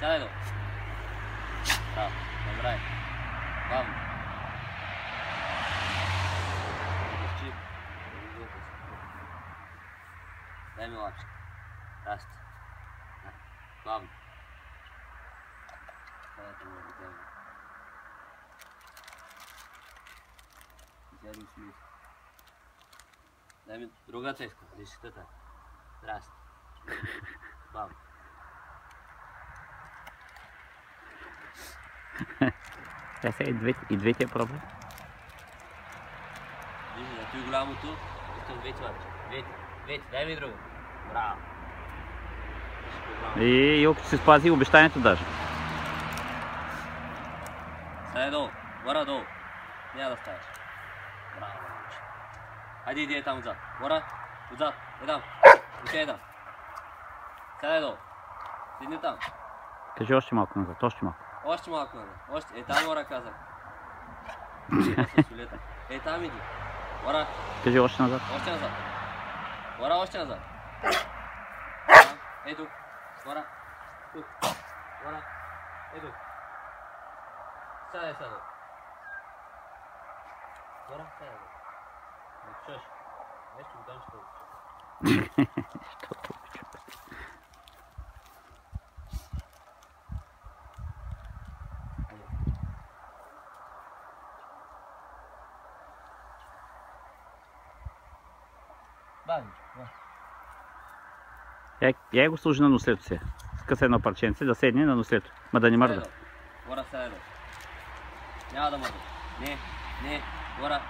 Сядай долу. Браво. Добре. Бавно. Дай ми лапче. Расти. Бавно. Сядайте му да вземем. Дай ми другата иска. Десетата. Расти. Бавно. Сега и двете я пробвай. Вижда, ето и голямото. Искам двете лапче. Двете. Дай ми друга. Браво. И Йоки си спази обещанието даже. Сядай долу. Гора долу. Няма да ставаш. Браво, момче. Хайде иди там отзад. Гора. Отзад. Там. Отидай там. Сядай долу. Седни там. Кажи още малко назад, още малко. Още малко назад. Още. Там Гора казах. Там иди. Гора. Кажи още назад. Още назад. Гора, още назад. Ей тук. Гора. Тук. Гора. Ей тук. Сядай. Гора, сядай. Не чуеш. Нещо го дам, ще обича. Щото обича. Я го служи на нослето си. Скъса едно парченце, да седне на нослето. Ма да не мърда. Гора, сядай долу. Няма да мърда. Не. Гора.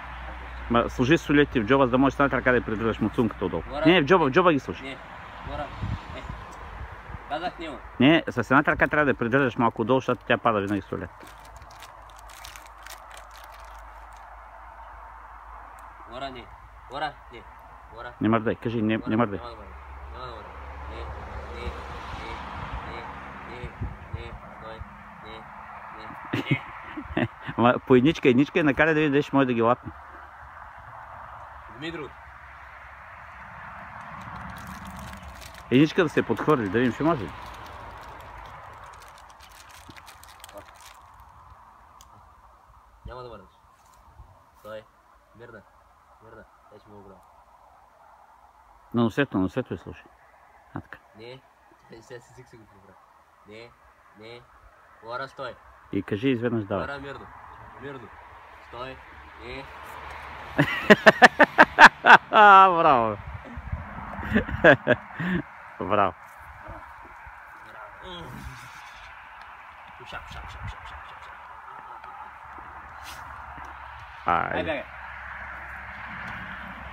Ма служи солете в джоба, за да можеш с ръка да я придържаш муцунката отдолу. Не, в джоба ги служи. Не. Гора. Казах няма. Не, с едната ръка трябва да я придържаш малко отдолу, защото тя пада винаги солет. Гора, не. Гора. Не мърдай, кажи, не мърдай. Няма да мърда. По едничка и накарай да видиш, може да ги лапне. Дмитров. Едничка да се подхвърли, да видим, ще може ли? Няма да мърдаш. Стой. Мирна. Дай ще му ограм. На носето я слушай. Така. Не. Сега си го прибра. Не. Гора, стой. И кажи изведнъж давай. Гора, мирно. Стой. Не. Браво. Браво. Шап. Айде. Бягай.